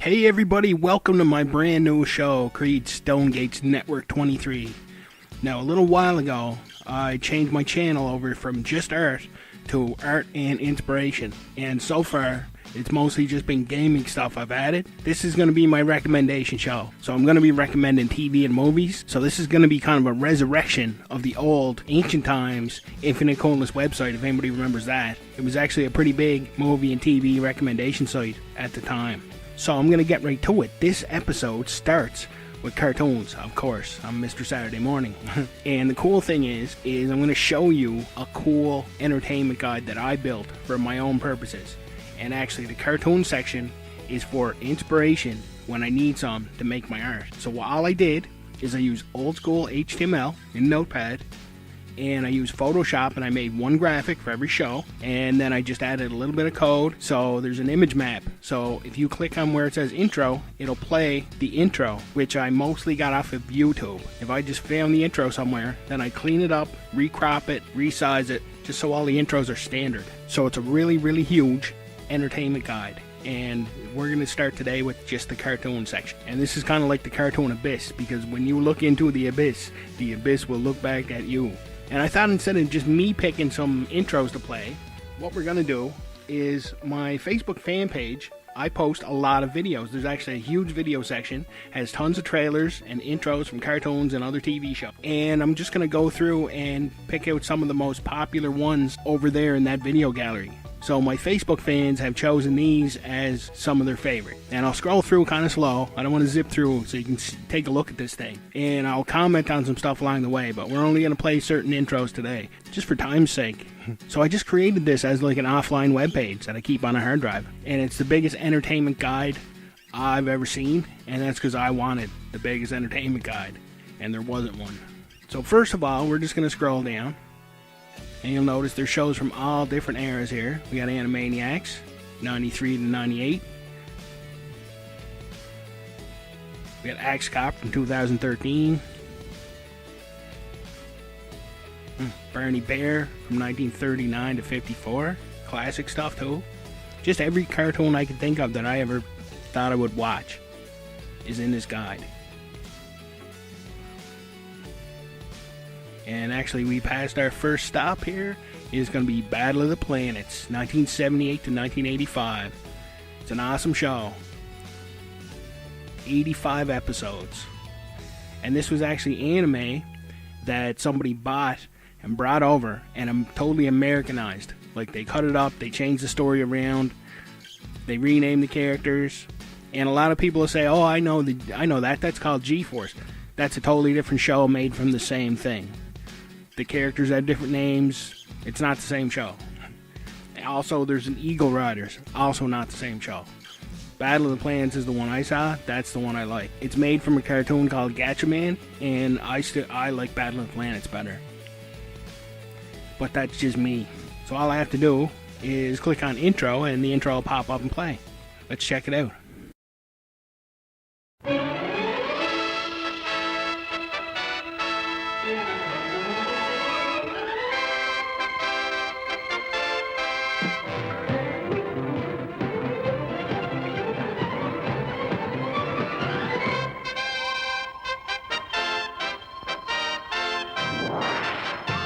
Hey everybody, welcome to my brand new show, Creed Stonegates Network 23. Now, a little while ago, I changed my channel over from just art to art and inspiration, and so far, it's mostly just been gaming stuff I've added. This is going to be my recommendation show, so I'm going to be recommending TV and movies, so this is going to be kind of a resurrection of the old, ancient times Infinite Coolness website, if anybody remembers that. It was actually a pretty big movie and TV recommendation site at the time. So I'm going to get right to it. This episode starts with cartoons, of course. I'm Mr. Saturday Morning. And the cool thing is I'm going to show you a cool entertainment guide that I built for my own purposes. And actually, the cartoon section is for inspiration when I need some to make my art. So all I did is I used old school HTML in Notepad, and I used Photoshop, and I made one graphic for every show, and then I just added a little bit of code. So there's an image map, so if you click on where it says intro, it'll play the intro, which I mostly got off of YouTube. If I just found the intro somewhere, then I clean it up, recrop it, resize it, just so all the intros are standard. So it's a really, really huge entertainment guide, and we're going to start today with just the cartoon section. And this is kind of like the cartoon abyss, because when you look into the abyss will look back at you. And I thought instead of just me picking some intros to play, what we're going to do is my Facebook fan page, I post a lot of videos. There's actually a huge video section, has tons of trailers and intros from cartoons and other TV shows. And I'm just going to go through and pick out some of the most popular ones over there in that video gallery. So my Facebook fans have chosen these as some of their favorite. And I'll scroll through kind of slow. I don't want to zip through so you can take a look at this thing. And I'll comment on some stuff along the way, but we're only going to play certain intros today, just for time's sake. So I just created this as like an offline web page that I keep on a hard drive. And it's the biggest entertainment guide I've ever seen. And that's because I wanted the biggest entertainment guide. And there wasn't one. So first of all, we're just going to scroll down. And you'll notice there's shows from all different eras here. We got Animaniacs, 93 to 98. We got Axe Cop from 2013. Bernie Bear from 1939 to 54. Classic stuff too. Just every cartoon I could think of that I ever thought I would watch is in this guide. And actually, we passed our first stop here. It's going to be Battle of the Planets, 1978 to 1985. It's an awesome show. 85 episodes. And this was actually anime that somebody bought and brought over, and totally Americanized. Like, they cut it up, they changed the story around, they renamed the characters. And a lot of people will say, oh, I know that, that's called G-Force. That's a totally different show made from the same thing. The characters have different names. It's not the same show. Also, there's an Eagle Riders. Also not the same show. Battle of the Planets is the one I saw. That's the one I like. It's made from a cartoon called Gatchaman, and I like Battle of the Planets better. But that's just me. So all I have to do is click on intro, and the intro will pop up and play. Let's check it out.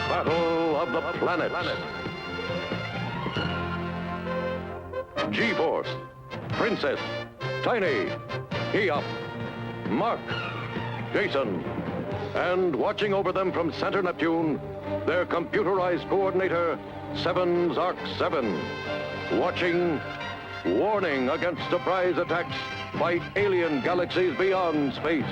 Battle of the Planets. G-Force, Princess, Tiny, Eop, Mark, Jason, and watching over them from Center Neptune, their computerized coordinator, 7 Zark 7, watching, warning against surprise attacks by alien galaxies beyond space.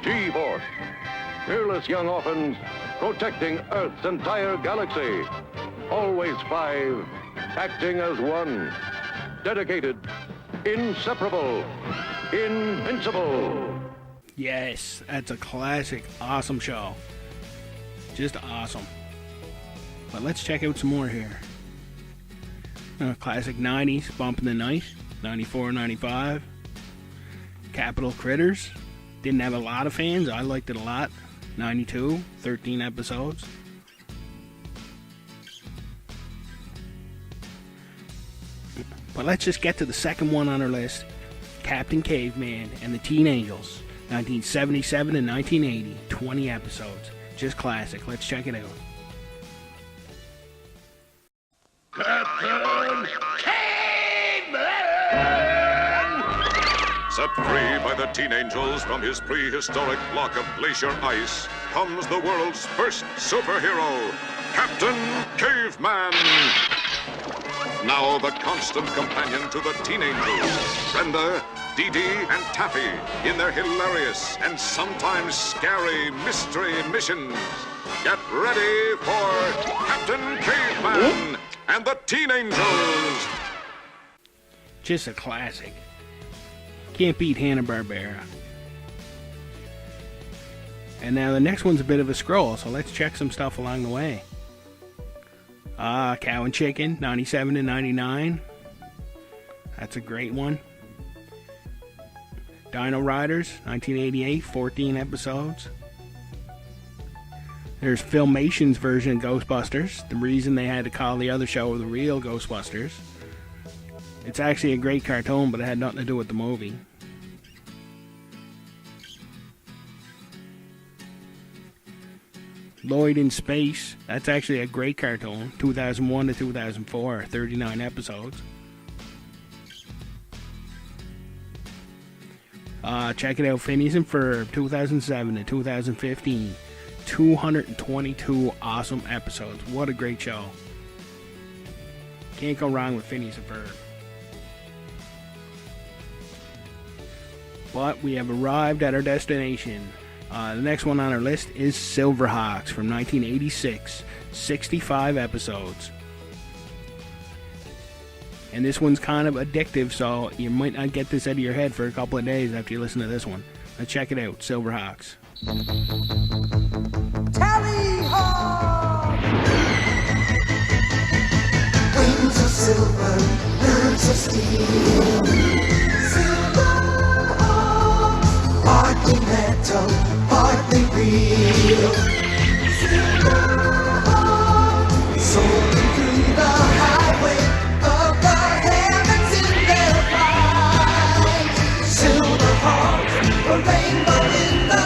G-Force, fearless young orphans protecting Earth's entire galaxy. Always 5, acting as one. Dedicated, inseparable, invincible. Yes, that's a classic, awesome show. Just awesome. But let's check out some more here. Classic 90s, Bump in the Night, 94, 95. Capital Critters. Didn't have a lot of fans. I liked it a lot. 92, 13 episodes. But let's just get to the second one on our list. Captain Caveman and the Teen Angels. 1977 and 1980. 20 episodes. Just classic. Let's check it out. Captain Caveman! Set free by the Teen Angels from his prehistoric block of glacier ice comes the world's first superhero, Captain Caveman. Now the constant companion to the Teen Angels, Brenda, Dee Dee, and Taffy in their hilarious and sometimes scary mystery missions. Get ready for Captain Caveman and the Teen Angels. Just a classic. Can't beat Hanna-Barbera. And now the next one's a bit of a scroll, so let's check some stuff along the way. Cow and Chicken, 97 and 99. That's a great one. Dino Riders, 1988, 14 episodes. There's Filmation's version of Ghostbusters, the reason they had to call the other show the real Ghostbusters. It's actually a great cartoon, but it had nothing to do with the movie. Lloyd in Space, that's actually a great cartoon, 2001 to 2004, 39 episodes. Check it out, Phineas and Ferb, 2007 to 2015, 222 awesome episodes. What a great show. Can't go wrong with Phineas and Ferb. But we have arrived at our destination. The next one on our list is Silverhawks from 1986, 65 episodes. And this one's kind of addictive, so you might not get this out of your head for a couple of days after you listen to this one. Let's check it out, Silverhawks. Tally-ho! Wings of silver, birds of steel. Silverhawks, partly metal, partly real. Silverhawks, soaring through the highway of the heavens in their flight. Silverhawks, a rainbow in the night.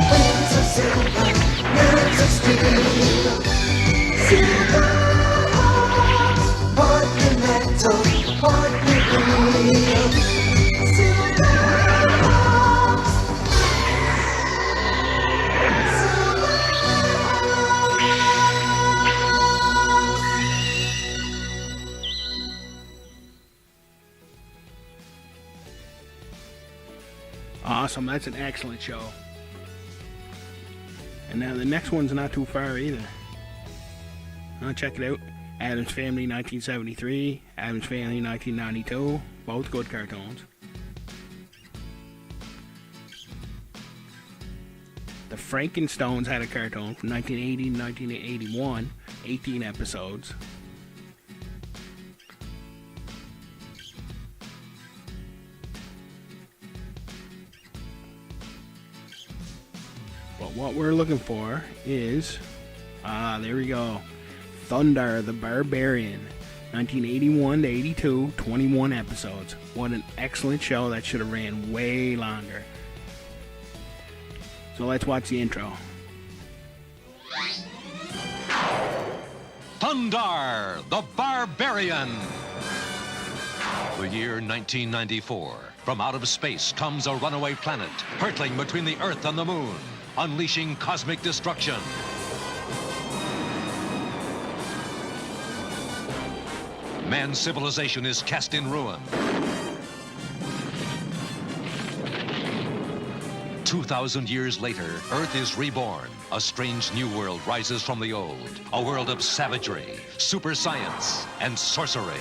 Wings of silver, nerves of steel. Silverhawks, partly metal, partly real. Silverhawks, Awesome, that's an excellent show. And now the next one's not too far either. Check it out. Addams Family 1973, Addams Family 1992, both good cartoons. The Frankenstones had a cartoon from 1980 to 1981, 18 episodes. But what we're looking for is, there we go, Thundar the Barbarian, 1981 to 82, 21 episodes. What an excellent show. That should have ran way longer. So let's watch the intro. Thundar the Barbarian. The year 1994. From out of space comes a runaway planet, hurtling between the Earth and the Moon, unleashing cosmic destruction. man's civilization is cast in ruin. 2,000 years later, Earth is reborn. A strange new world rises from the old. A world of savagery, super science, and sorcery.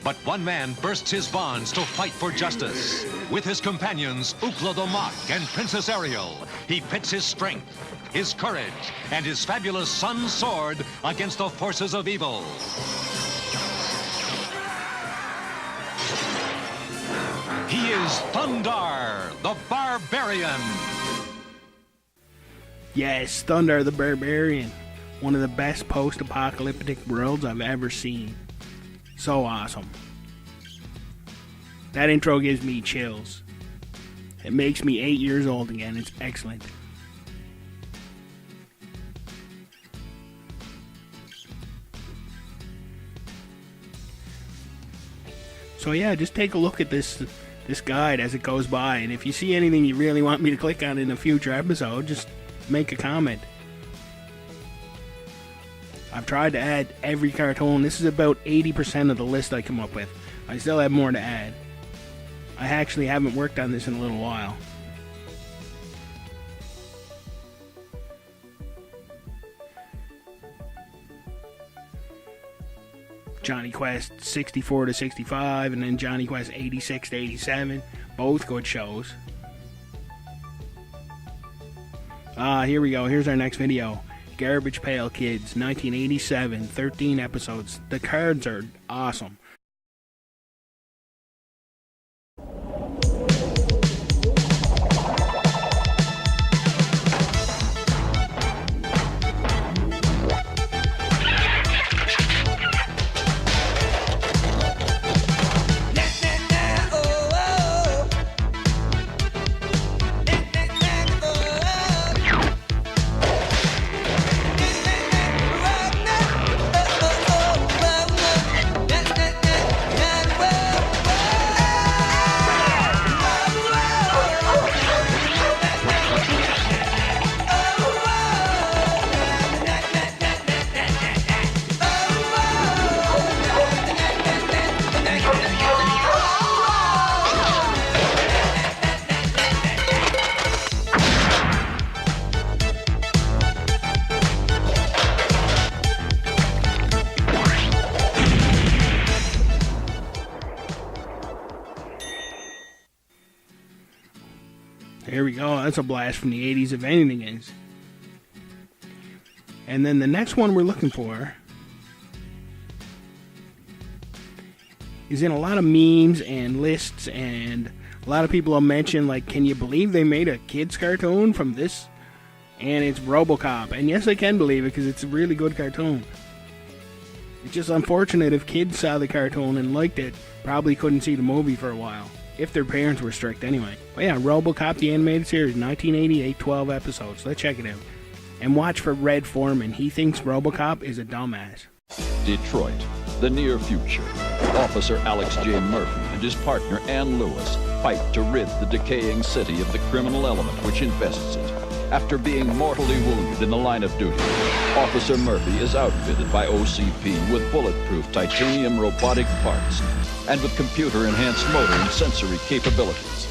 But one man bursts his bonds to fight for justice. With his companions, Ookla the Mok and Princess Ariel, he pits his strength, his courage, and his fabulous sun sword against the forces of evil. He is Thundar, the Barbarian. Yes, Thundar the Barbarian. One of the best post-apocalyptic worlds I've ever seen. So awesome. That intro gives me chills. It makes me 8 years old again. It's excellent. So yeah, just take a look at this guide as it goes by, and if you see anything you really want me to click on in a future episode, just make a comment. I've tried to add every cartoon. This is about 80% of the list I come up with. I still have more to add. I actually haven't worked on this in a little while. Johnny Quest 64 to 65, and then Johnny Quest 86 to 87. Both good shows. Here we go. Here's our next video. Garbage Pail Kids, 1987, 13 episodes. The cards are awesome. Here we go. That's a blast from the 80s, if anything is. And then the next one we're looking for is in a lot of memes and lists, and a lot of people will mention, like, can you believe they made a kids cartoon from this? And it's RoboCop. And yes, I can believe it, because it's a really good cartoon. It's just unfortunate if kids saw the cartoon and liked it, probably couldn't see the movie for a while. If their parents were strict anyway. But yeah, RoboCop the animated series, 1988, 12 episodes. Let's check it out. And watch for Red Foreman. He thinks RoboCop is a dumbass. Detroit, the near future. Officer Alex J. Murphy and his partner Ann Lewis fight to rid the decaying city of the criminal element which infests it. After being mortally wounded in the line of duty, Officer Murphy is outfitted by OCP with bulletproof titanium robotic parts and with computer-enhanced motor and sensory capabilities.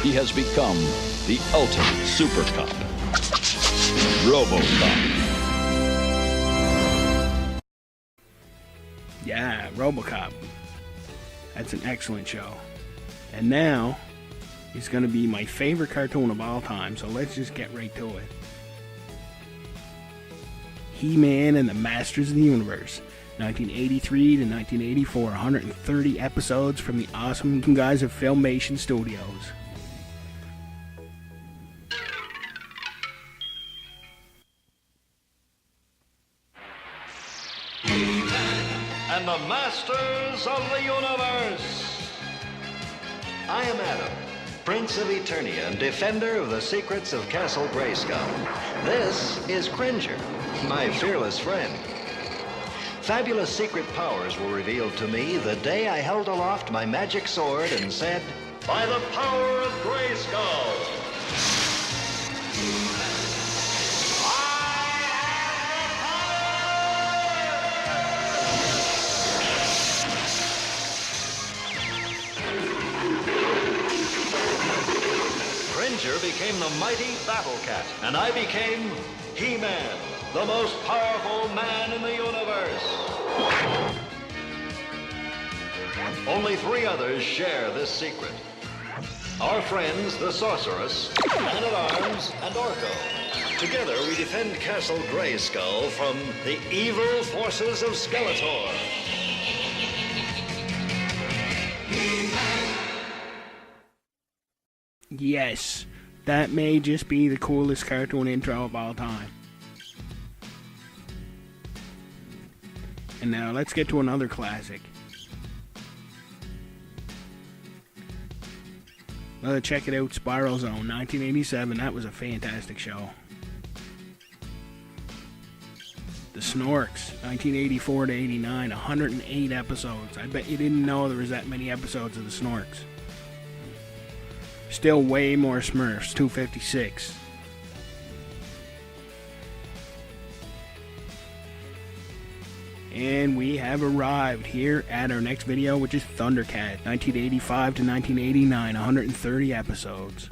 He has become the ultimate super cop, RoboCop. Yeah, RoboCop. That's an excellent show. And now, it's going to be my favorite cartoon of all time, so let's just get right to it. He-Man and the Masters of the Universe, 1983 to 1984, 130 episodes from the awesome guys of Filmation Studios. And the Masters of the Universe. I am Adam, Prince of Eternia and defender of the secrets of Castle Grayskull. This is Cringer, my fearless friend. Fabulous secret powers were revealed to me the day I held aloft my magic sword and said, "By the power of Grayskull!" became the mighty Battle Cat, and I became He-Man, the most powerful man in the universe. Only 3 others share this secret. Our friends, the Sorceress, Man-at-Arms, and Orko. Together, we defend Castle Grayskull from the evil forces of Skeletor. Yes, that may just be the coolest cartoon intro of all time. And now let's get to another classic. Check it out, Spiral Zone, 1987. That was a fantastic show. The Snorks, 1984 to 89, 108 episodes. I bet you didn't know there was that many episodes of the Snorks. Still way more Smurfs, 256. And we have arrived here at our next video, which is Thundercat, 1985 to 1989, 130 episodes.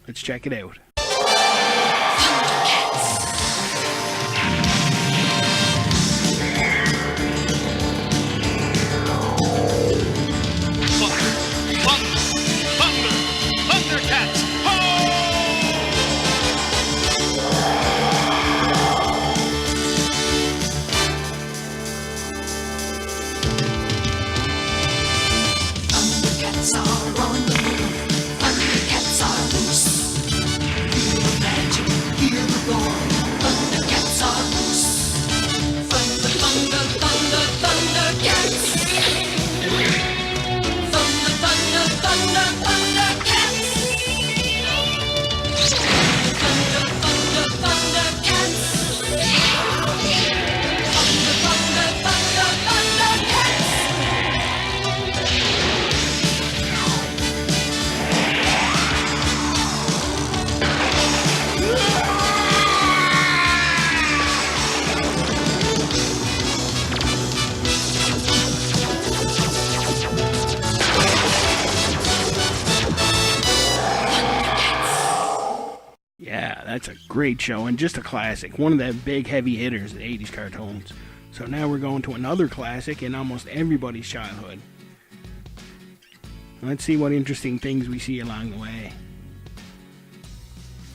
Let's check it out. That's a great show and just a classic. One of the big heavy hitters of the 80s cartoons. So now we're going to another classic in almost everybody's childhood. Let's see what interesting things we see along the way.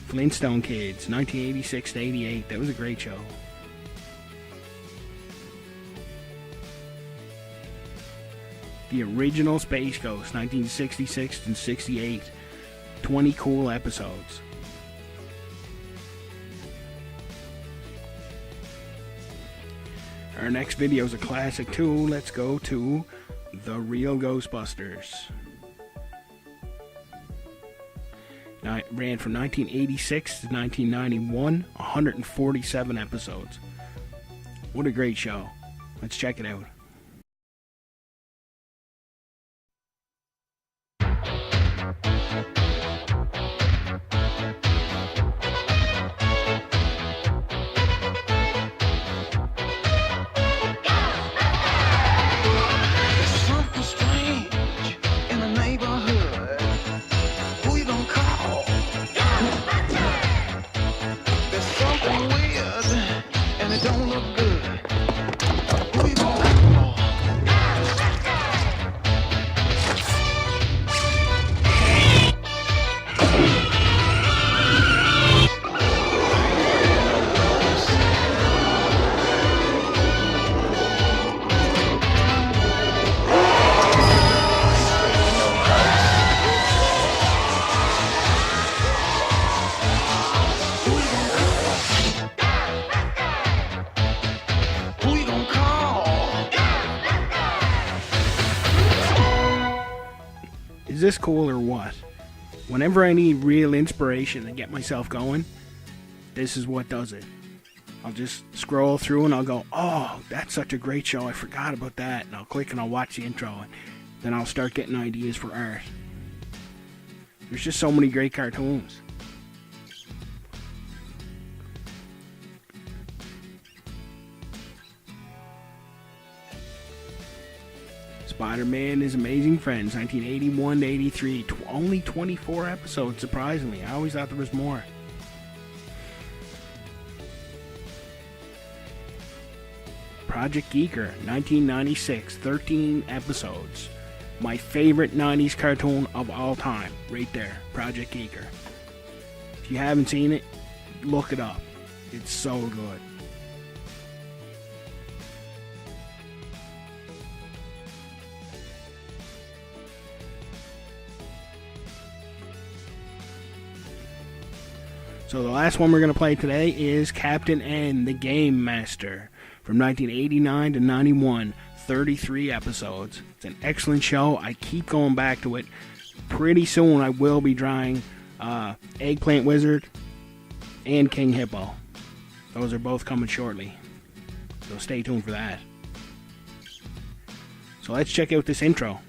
Flintstone Kids, 1986 to 88. That was a great show. The original Space Ghost, 1966 and 68. 20 cool episodes. Our next video is a classic too. Let's go to The Real Ghostbusters. Now, it ran from 1986 to 1991, 147 episodes. What a great show. Let's check it out. Don't look good. Is this cool or what? Whenever I need real inspiration to get myself going, this is what does it. I'll just scroll through and I'll go, oh, that's such a great show, I forgot about that. And I'll click and I'll watch the intro, and then I'll start getting ideas for art. There's just so many great cartoons. Spider-Man His Amazing Friends, 1981 to 83. Only 24 episodes, surprisingly. I always thought there was more. Project Geeker, 1996, 13 episodes. My favorite 90s cartoon of all time, right there, Project Geeker. If you haven't seen it, look it up. It's so good. So the last one we're going to play today is Captain N, the Game Master, from 1989 to 91, 33 episodes. It's an excellent show. I keep going back to it. Pretty soon I will be trying Eggplant Wizard and King Hippo. Those are both coming shortly, so stay tuned for that. So let's check out this intro.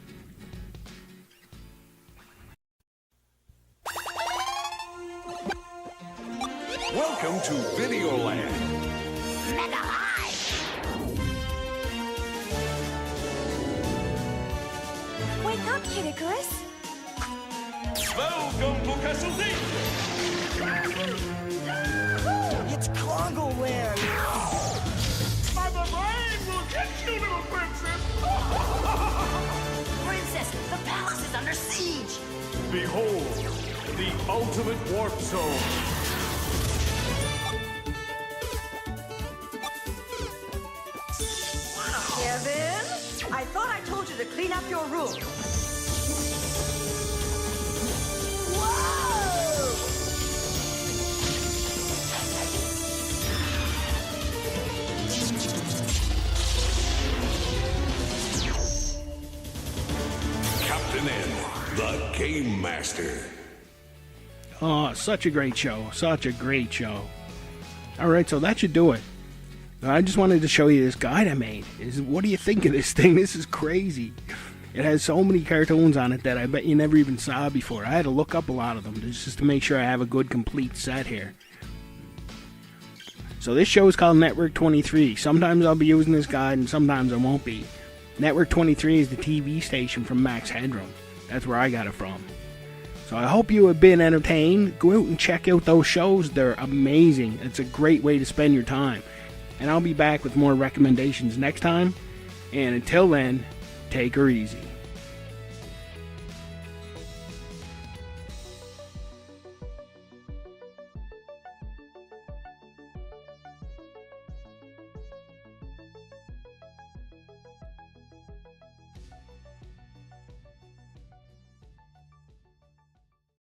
Welcome to Videoland. Mega High! Wake up, Kid Icarus. Welcome to Castle D! It's Congo Land. Mother Brain will get you, little princess! Princess, the palace is under siege. Behold, the ultimate warp zone. Kevin, I thought I told you to clean up your room. Whoa! Captain N, the Game Master. Oh, such a great show. Such a great show. Alright, so that should do it. I just wanted to show you this guide I made. What do you think of this thing? This is crazy. It has so many cartoons on it that I bet you never even saw before. I had to look up a lot of them just to make sure I have a good complete set here. So this show is called Network 23. Sometimes I'll be using this guide and sometimes I won't be. Network 23 is the TV station from Max Headroom. That's where I got it from. So I hope you have been entertained. Go out and check out those shows. They're amazing. It's a great way to spend your time. And I'll be back with more recommendations next time. And until then, take her easy.